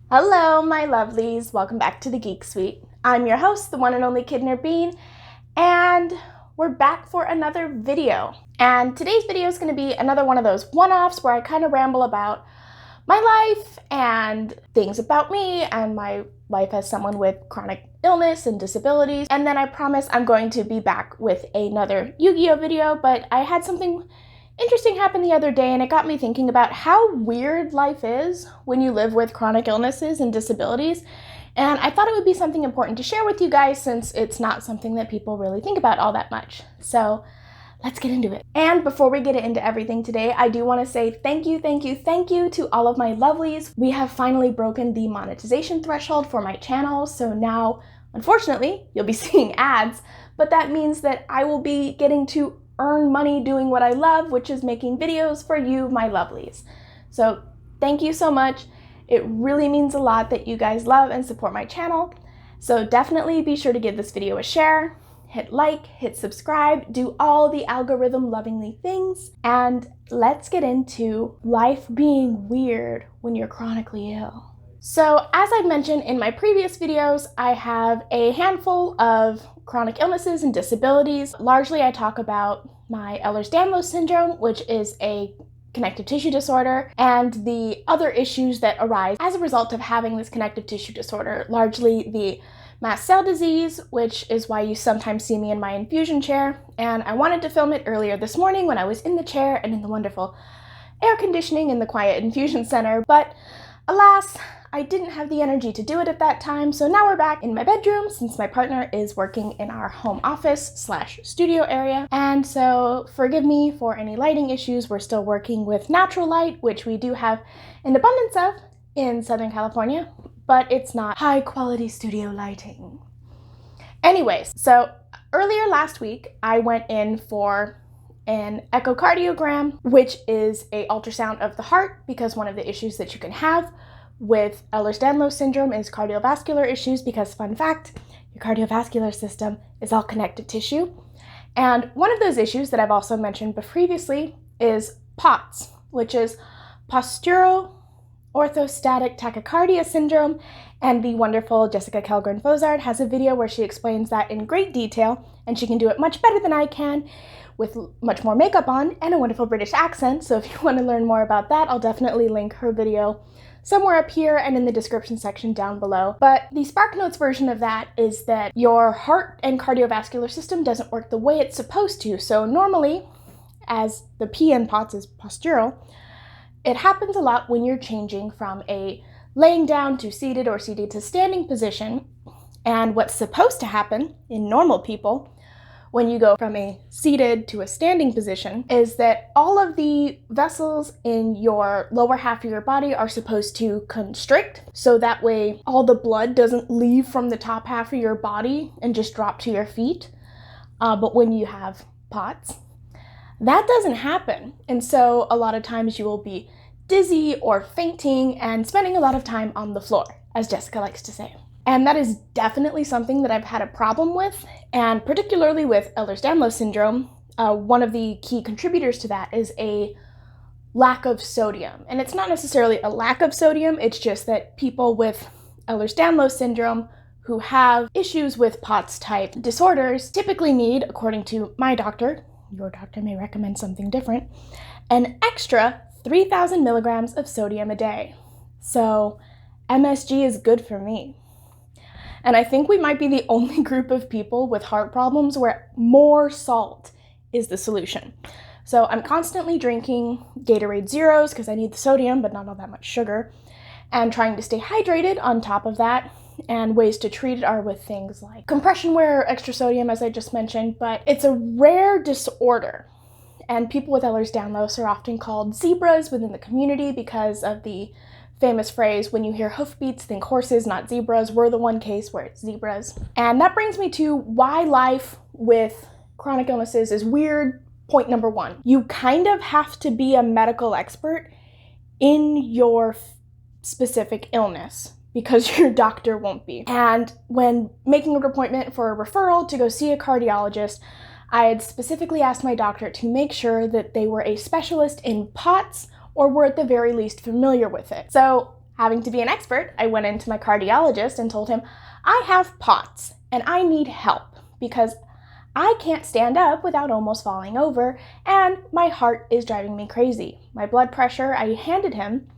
Hello, my lovelies. Welcome back to the Geek Suite. I'm your host, the one and only Kidner Bean, and we're back for another video. And today's video is going to be another one of those one-offs where I kind of ramble about my life and things about me and my life as someone with chronic illness and disabilities. And then I promise I'm going to be back with another Yu-Gi-Oh video, but I had something interesting happened the other day, and it got me thinking about how weird life is when you live with chronic illnesses and disabilities. And I thought it would be something important to share with you guys since it's not something that people really think about all that much. So let's get into it. And before we get into everything today, I do want to say thank you to all of my lovelies. We have finally broken the monetization threshold for my channel. So now, unfortunately, you'll be seeing ads, but that means that I will be getting to earn money doing what I love, which is making videos for you, my lovelies. So thank you so much. It really means a lot that you guys love and support my channel. So definitely be sure to give this video a share, hit like, hit subscribe, do all the algorithm lovingly things, and let's get into life being weird when you're chronically ill. So as I've mentioned in my previous videos, I have a handful of chronic illnesses and disabilities. Largely I talk about my Ehlers-Danlos syndrome, which is a connective tissue disorder, and the other issues that arise as a result of having this connective tissue disorder, largely the mast cell disease, which is why you sometimes see me in my infusion chair. And I wanted to film it earlier this morning when I was in the chair and in the wonderful air conditioning in the quiet infusion center, but alas, I didn't have the energy to do it at that time, so now we're back in my bedroom since my partner is working in our home office / studio area. And so forgive me for any lighting issues. We're still working with natural light, which we do have an abundance of in Southern California, but it's not high quality studio lighting. Anyways, so earlier last week, I went in for an echocardiogram, which is an ultrasound of the heart, because one of the issues that you can have with Ehlers-Danlos syndrome is cardiovascular issues, because fun fact, your cardiovascular system is all connective tissue. And one of those issues that I've also mentioned previously is POTS, which is postural orthostatic tachycardia syndrome, and the wonderful Jessica Kellgren-Fozard has a video where she explains that in great detail, and she can do it much better than I can with much more makeup on and a wonderful British accent. So if you want to learn more about that, I'll definitely link her video somewhere up here and in the description section down below. But the SparkNotes version of that is that your heart and cardiovascular system doesn't work the way it's supposed to. So normally, as the P in POTS is postural, it happens a lot when you're changing from a laying down to seated or seated to standing position. And what's supposed to happen in normal people when you go from a seated to a standing position is that all of the vessels in your lower half of your body are supposed to constrict, so that way all the blood doesn't leave from the top half of your body and just drop to your feet. But when you have POTS, that doesn't happen. And so a lot of times you will be dizzy or fainting and spending a lot of time on the floor, as Jessica likes to say. And that is definitely something that I've had a problem with, and particularly with Ehlers-Danlos syndrome, one of the key contributors to that is a lack of sodium. And it's not necessarily a lack of sodium, it's just that people with Ehlers-Danlos syndrome who have issues with POTS type disorders typically need, according to my doctor, your doctor may recommend something different, an extra 3,000 milligrams of sodium a day. So MSG is good for me. And I think we might be the only group of people with heart problems where more salt is the solution. So I'm constantly drinking Gatorade Zeros because I need the sodium, but not all that much sugar, and trying to stay hydrated on top of that. And ways to treat it are with things like compression wear or extra sodium, as I just mentioned, but it's a rare disorder. And people with Ehlers-Danlos are often called zebras within the community because of the famous phrase, when you hear hoofbeats, think horses, not zebras. We're the one case where it's zebras. And that brings me to why life with chronic illnesses is weird. Point number one, you kind of have to be a medical expert in your specific illness because your doctor won't be. And when making an appointment for a referral to go see a cardiologist, I had specifically asked my doctor to make sure that they were a specialist in POTS or were at the very least familiar with it. So Having to be an expert, I went into my cardiologist and told him, I have POTS and I need help because I can't stand up without almost falling over and my heart is driving me crazy. My blood pressure, I handed him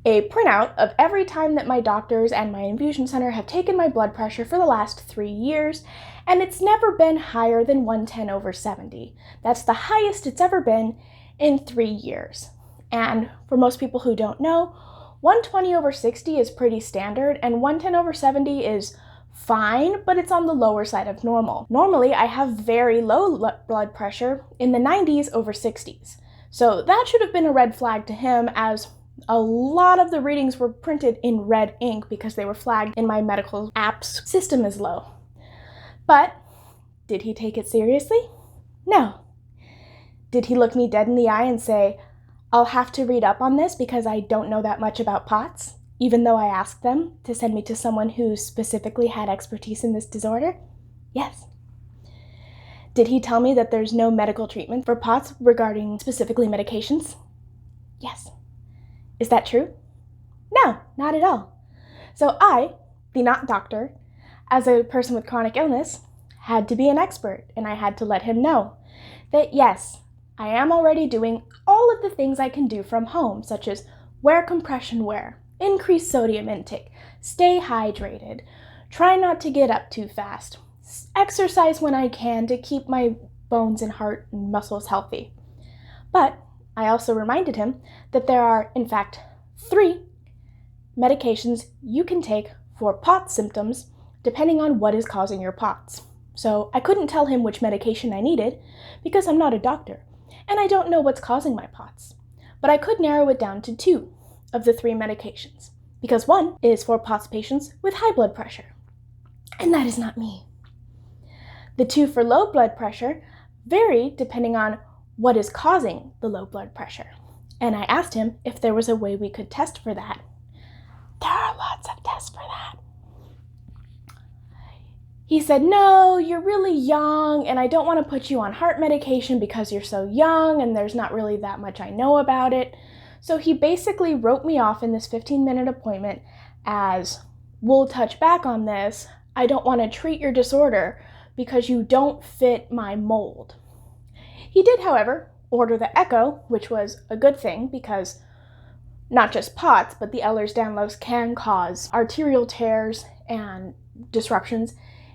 a printout of every time that my doctors and my infusion center have taken my blood pressure for the last 3 years, and it's never been higher than 110/70. That's the highest it's ever been in 3 years. And for most people who don't know, 120/60 is pretty standard, and 110/70 is fine, but it's on the lower side of normal. Normally, I have very low blood pressure in the 90s/60s. So that should have been a red flag to him, as a lot of the readings were printed in red ink because they were flagged in my medical app's system as low. But did he take it seriously? No. Did he look me dead in the eye and say, I'll have to read up on this because I don't know that much about POTS, even though I asked them to send me to someone who specifically had expertise in this disorder? Yes. Did he tell me that there's no medical treatment for POTS regarding specifically medications? Yes. Is that true? No, not at all. So I, the not doctor, as a person with chronic illness, had to be an expert, and I had to let him know that yes, I am already doing all of the things I can do from home, such as wear compression wear, increase sodium intake, stay hydrated, try not to get up too fast, exercise when I can to keep my bones and heart and muscles healthy. But I also reminded him that there are, in fact, 3 medications you can take for POTS symptoms depending on what is causing your POTS. So I couldn't tell him which medication I needed because I'm not a doctor and I don't know what's causing my POTS. But I could narrow it down to 2 of the 3 medications because one is for POTS patients with high blood pressure, and that is not me. The 2 for low blood pressure vary depending on what is causing the low blood pressure. And I asked him if there was a way we could test for that. There are lots of tests for that. He said, no, you're really young and I don't want to put you on heart medication because you're so young and there's not really that much I know about it. So he basically wrote me off in this 15-minute appointment as, we'll touch back on this. I don't want to treat your disorder because you don't fit my mold. He did, however, order the echo, which was a good thing because not just POTS, but the Ehlers-Danlos can cause arterial tears and disruptions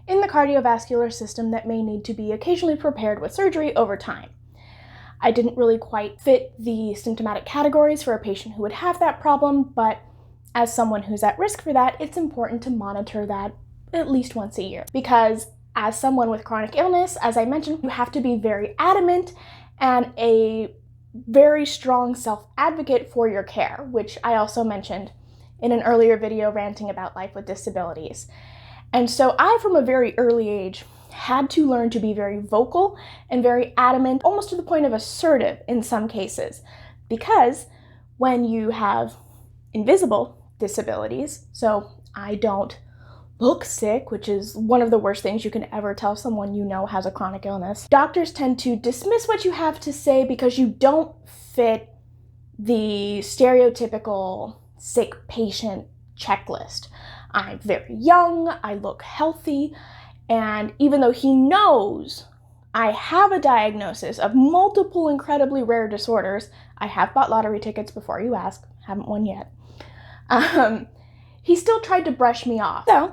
in the cardiovascular system that may need to be occasionally prepared with surgery over time. I didn't really quite fit the symptomatic categories for a patient who would have that problem, but as someone who's at risk for that, it's important to monitor that at least once a year because as someone with chronic illness, as I mentioned, you have to be very adamant and a very strong self-advocate for your care, which I also mentioned in an earlier video ranting about life with disabilities. And so I, from a very early age, had to learn to be very vocal and very adamant, almost to the point of assertive in some cases, because when you have invisible disabilities, so I don't look sick, which is one of the worst things you can ever tell someone you know has a chronic illness. Doctors tend to dismiss what you have to say because you don't fit the stereotypical sick patient checklist. I'm very young, I look healthy, and even though he knows I have a diagnosis of multiple incredibly rare disorders, I have bought lottery tickets before you ask, haven't won yet, he still tried to brush me off. So,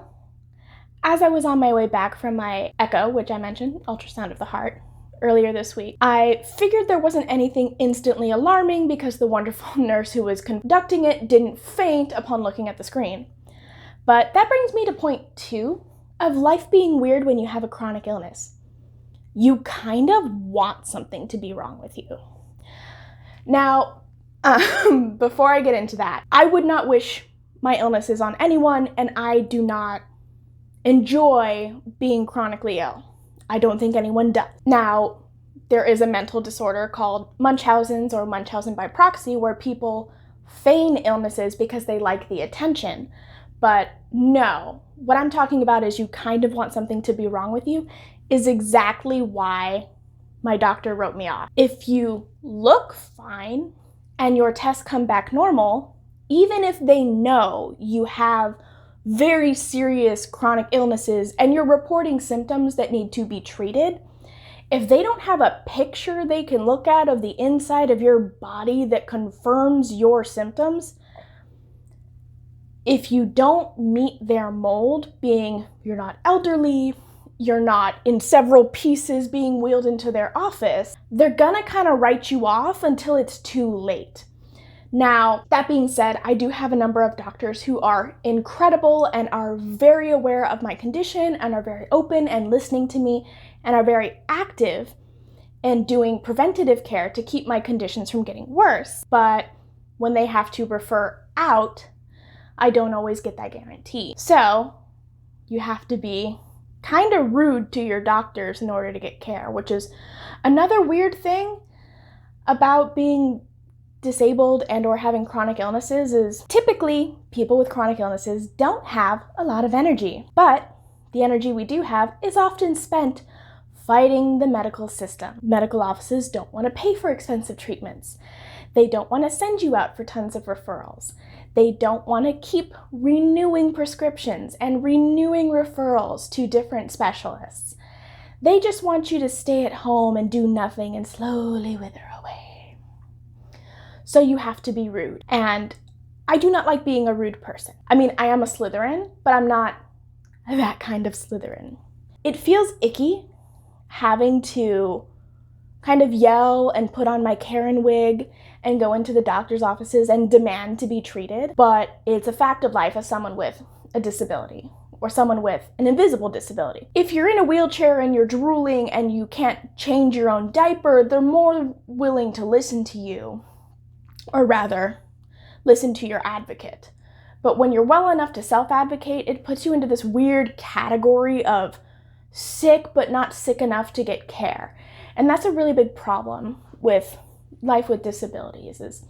as I was on my way back from my echo, which I mentioned, ultrasound of the heart, earlier this week, I figured there wasn't anything instantly alarming because the wonderful nurse who was conducting it didn't faint upon looking at the screen. But that brings me to point 2 of life being weird when you have a chronic illness. You kind of want something to be wrong with you. Now, before I get into that, I would not wish my illnesses on anyone, and I do not enjoy being chronically ill. I don't think anyone does. Now, there is a mental disorder called Munchausen's or Munchausen by proxy where people feign illnesses because they like the attention. But no, what I'm talking about is you kind of want something to be wrong with you is exactly why my doctor wrote me off. If you look fine and your tests come back normal, even if they know you have very serious chronic illnesses and you're reporting symptoms that need to be treated, if they don't have a picture they can look at of the inside of your body that confirms your symptoms, if you don't meet their mold, being you're not elderly, you're not in several pieces being wheeled into their office, they're gonna kind of write you off until it's too late. Now, that being said, I do have a number of doctors who are incredible and are very aware of my condition and are very open and listening to me and are very active in doing preventative care to keep my conditions from getting worse. But when they have to refer out, I don't always get that guarantee. So you have to be kind of rude to your doctors in order to get care, which is another weird thing about being disabled and or having chronic illnesses is typically people with chronic illnesses don't have a lot of energy, but the energy we do have is often spent fighting the medical system. Medical offices don't want to pay for expensive treatments. They don't want to send you out for tons of referrals. They don't want to keep renewing prescriptions and renewing referrals to different specialists. They just want you to stay at home and do nothing and slowly wither away. So you have to be rude. And I do not like being a rude person. I mean, I am a Slytherin, but I'm not that kind of Slytherin. It feels icky having to kind of yell and put on my Karen wig and go into the doctor's offices and demand to be treated, but it's a fact of life as someone with a disability or someone with an invisible disability. If you're in a wheelchair and you're drooling and you can't change your own diaper, they're more willing to listen to you, or rather, listen to your advocate. But when you're well enough to self-advocate, it puts you into this weird category of sick but not sick enough to get care. And that's a really big problem with life with disabilities, is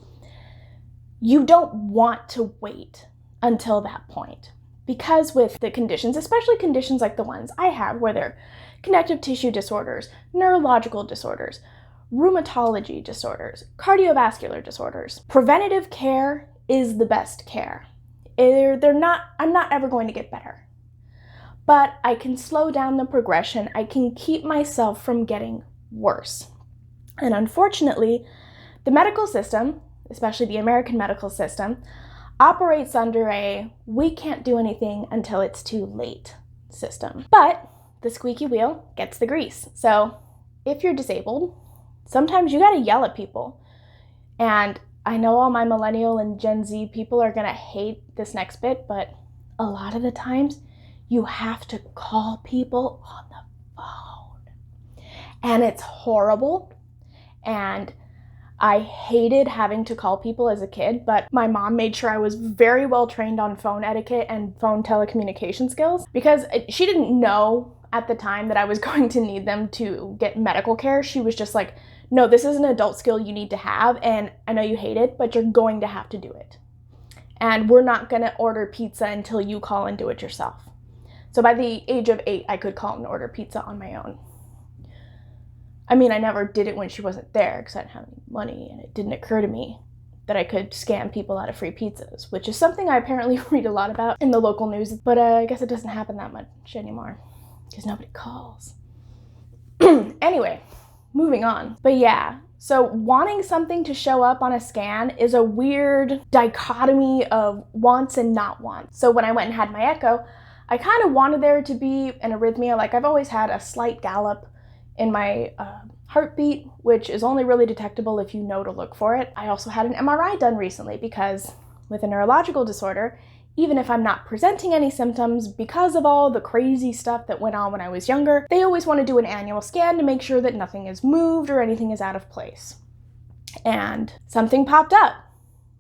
you don't want to wait until that point. Because with the conditions, especially conditions like the ones I have, where they're connective tissue disorders, neurological disorders, rheumatology disorders, cardiovascular disorders, preventative care is the best care. I'm not ever going to get better. But I can slow down the progression. I can keep myself from getting worse. And unfortunately, the medical system, especially the American medical system, operates under a we can't do anything until it's too late system. But the squeaky wheel gets the grease. So if you're disabled, sometimes you gotta yell at people. And I know all my millennial and Gen Z people are gonna hate this next bit, but a lot of the times you have to call people on the phone. And it's horrible. And I hated having to call people as a kid, but my mom made sure I was very well trained on phone etiquette and phone telecommunication skills, because she didn't know at the time that I was going to need them to get medical care. She was just like, no, this is an adult skill you need to have, and I know you hate it, but you're going to have to do it. And we're not gonna order pizza until you call and do it yourself. So by the age of 8, I could call and order pizza on my own. I mean, I never did it when she wasn't there because I didn't have any money, and it didn't occur to me that I could scam people out of free pizzas, which is something I apparently read a lot about in the local news, but I guess it doesn't happen that much anymore because nobody calls. Anyway, moving on. But yeah, so wanting something to show up on a scan is a weird dichotomy of wants and not wants. So when I went and had my echo, I kind of wanted there to be an arrhythmia. Like, I've always had a slight gallop in my heartbeat, which is only really detectable if you know to look for it. I also had an MRI done recently because with a neurological disorder, even if I'm not presenting any symptoms because of all the crazy stuff that went on when I was younger, they always want to do an annual scan to make sure that nothing is moved or anything is out of place. And something popped up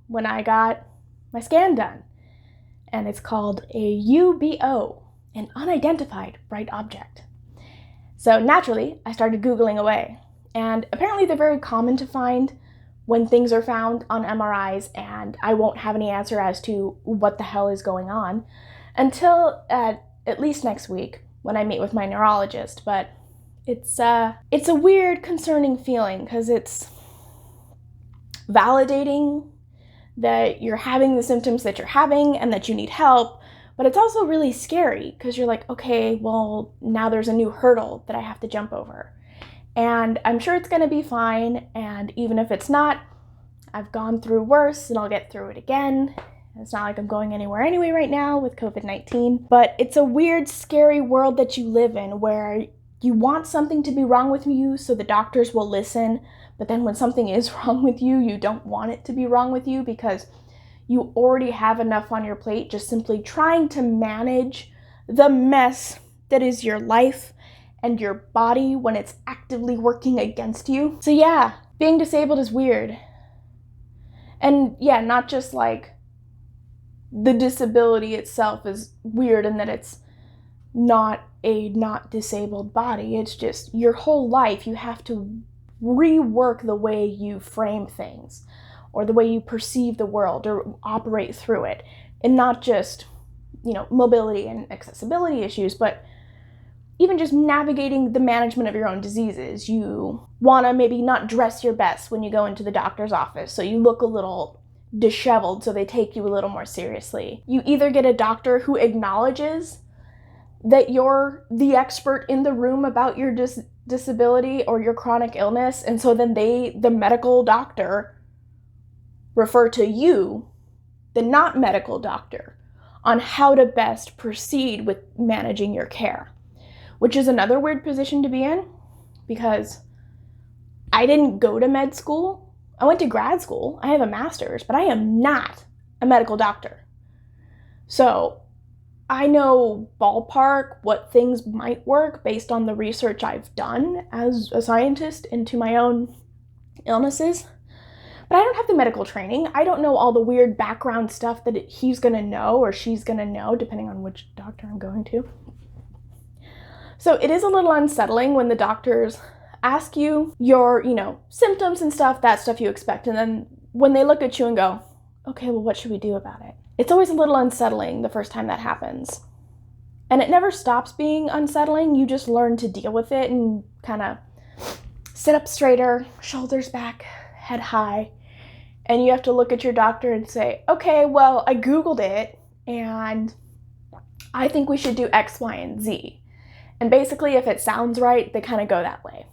when I got my scan done, and it's called a UBO, an unidentified bright object. So naturally, I started Googling away, and apparently they're very common to find when things are found on MRIs, and I won't have any answer as to what the hell is going on until at least next week when I meet with my neurologist. But it's a weird, concerning feeling because it's validating that you're having the symptoms that you're having and that you need help. But it's also really scary because you're like, okay, well, now there's a new hurdle that I have to jump over. And I'm sure it's going to be fine. And even if it's not, I've gone through worse and I'll get through it again. It's not like I'm going anywhere anyway right now with COVID-19. But it's a weird, scary world that you live in where you want something to be wrong with you so the doctors will listen. But then when something is wrong with you, you don't want it to be wrong with you because you already have enough on your plate just simply trying to manage the mess that is your life and your body when it's actively working against you. So yeah, being disabled is weird. And yeah, not just like the disability itself is weird in that it's not a not disabled body. It's just your whole life you have to rework the way you frame things or the way you perceive the world or operate through it. And not just, mobility and accessibility issues, but even just navigating the management of your own diseases. You want to maybe not dress your best when you go into the doctor's office, so you look a little disheveled so they take you a little more seriously. You either get a doctor who acknowledges that you're the expert in the room about your disability or your chronic illness, and so then the medical doctor, refer to you, the not medical doctor, on how to best proceed with managing your care. Which is another weird position to be in because I didn't go to med school. I went to grad school. I have a master's, but I am not a medical doctor. So I know ballpark what things might work based on the research I've done as a scientist into my own illnesses. But I don't have the medical training. I don't know all the weird background stuff that he's going to know or she's going to know, depending on which doctor I'm going to. So it is a little unsettling when the doctors ask you your, symptoms and stuff, that stuff you expect. And then when they look at you and go, okay, well, what should we do about it? It's always a little unsettling the first time that happens. And it never stops being unsettling. You just learn to deal with it and kind of sit up straighter, shoulders back, head high. And you have to look at your doctor and say, okay, well, I Googled it and I think we should do X, Y, and Z. And basically, if it sounds right, they kind of go that way.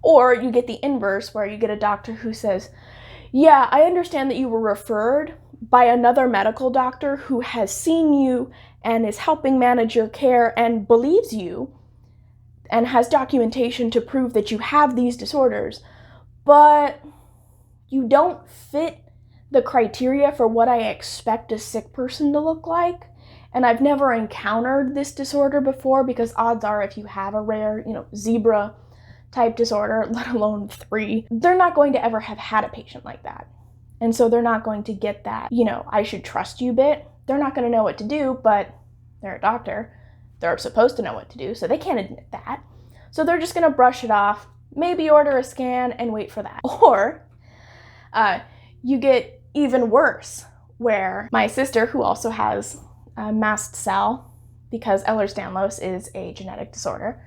Or you get the inverse where you get a doctor who says, yeah, I understand that you were referred by another medical doctor who has seen you and is helping manage your care and believes you and has documentation to prove that you have these disorders, but you don't fit the criteria for what I expect a sick person to look like. And I've never encountered this disorder before because odds are if you have a rare, zebra type disorder, let alone 3, they're not going to ever have had a patient like that. And so they're not going to get that, I should trust you bit. They're not going to know what to do, but they're a doctor. They're supposed to know what to do, so they can't admit that. So they're just going to brush it off, maybe order a scan and wait for that. Or you get even worse, where my sister, who also has mast cell, because Ehlers-Danlos is a genetic disorder,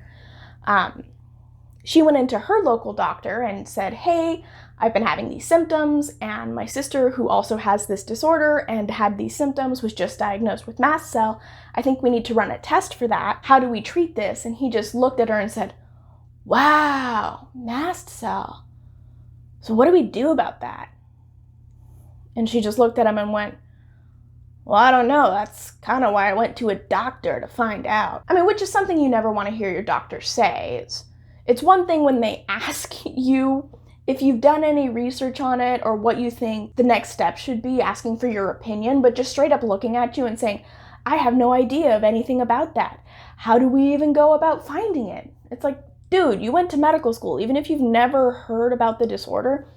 she went into her local doctor and said, hey, I've been having these symptoms, and my sister, who also has this disorder and had these symptoms, was just diagnosed with mast cell. I think we need to run a test for that. How do we treat this? And he just looked at her and said, wow, mast cell. So what do we do about that? And she just looked at him and went, well, I don't know. That's kind of why I went to a doctor to find out. I mean, which is something you never want to hear your doctor say. It's one thing when they ask you if you've done any research on it or what you think the next step should be, asking for your opinion, but just straight up looking at you and saying, I have no idea of anything about that. How do we even go about finding it? It's like, dude, you went to medical school. Even if you've never heard about the disorder,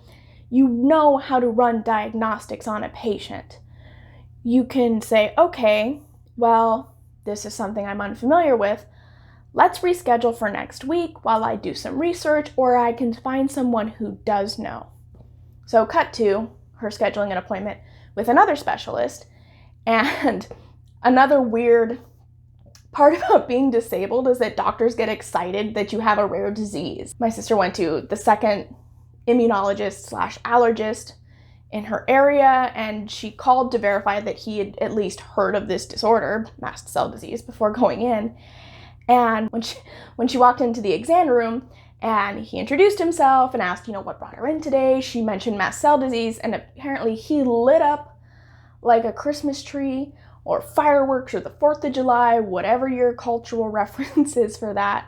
you know how to run diagnostics on a patient. You can say, okay, well, this is something I'm unfamiliar with. Let's reschedule for next week while I do some research, or I can find someone who does know. So cut to her scheduling an appointment with another specialist. And another weird part about being disabled is that doctors get excited that you have a rare disease. My sister went to the second immunologist/allergist, in her area, and she called to verify that he had at least heard of this disorder, mast cell disease, before going in. And when she walked into the exam room and he introduced himself and asked, what brought her in today, she mentioned mast cell disease, and apparently he lit up like a Christmas tree or fireworks or the 4th of July, whatever your cultural reference is for that.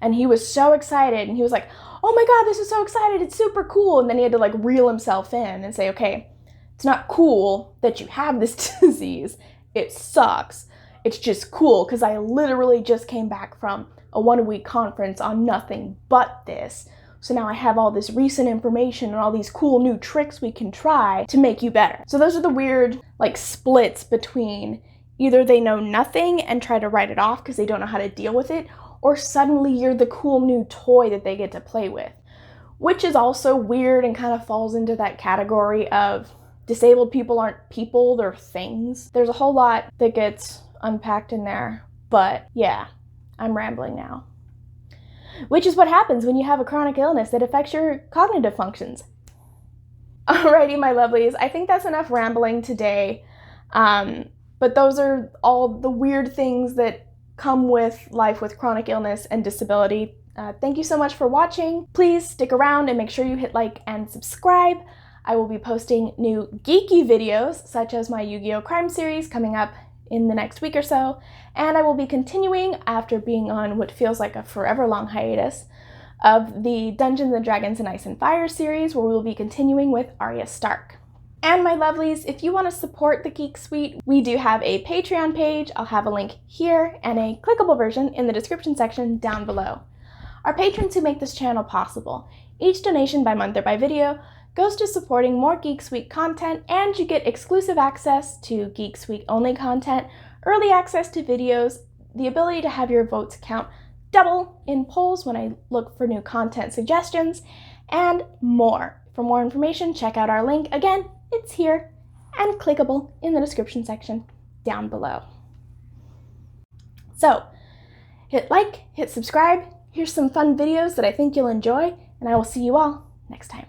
And he was so excited, and he was like, oh my God, this is so excited, it's super cool. And then he had to like reel himself in and say, okay, it's not cool that you have this disease. It sucks. It's just cool because I literally just came back from a 1-week conference on nothing but this. So now I have all this recent information and all these cool new tricks we can try to make you better. So those are the weird like splits between either they know nothing and try to write it off because they don't know how to deal with it, or suddenly you're the cool new toy that they get to play with, which is also weird and kind of falls into that category of disabled people aren't people, they're things. There's a whole lot that gets unpacked in there, but yeah, I'm rambling now. Which is what happens when you have a chronic illness that affects your cognitive functions. Alrighty, my lovelies, I think that's enough rambling today. But those are all the weird things that come with life with chronic illness and disability. Thank you so much for watching. Please stick around and make sure you hit like and subscribe. I will be posting new geeky videos, such as my Yu-Gi-Oh! Crime series coming up in the next week or so, and I will be continuing, after being on what feels like a forever long hiatus, of the Dungeons & Dragons and Ice and Fire series, where we will be continuing with Arya Stark. And my lovelies, if you want to support the Geek Suite, we do have a Patreon page. I'll have a link here and a clickable version in the description section down below. Our patrons who make this channel possible. Each donation by month or by video goes to supporting more Geek Suite content, and you get exclusive access to Geek Suite only content, early access to videos, the ability to have your votes count double in polls when I look for new content suggestions, and more. For more information, check out our link. Again, it's here and clickable in the description section down below. So, hit like, hit subscribe. Here's some fun videos that I think you'll enjoy, and I will see you all next time.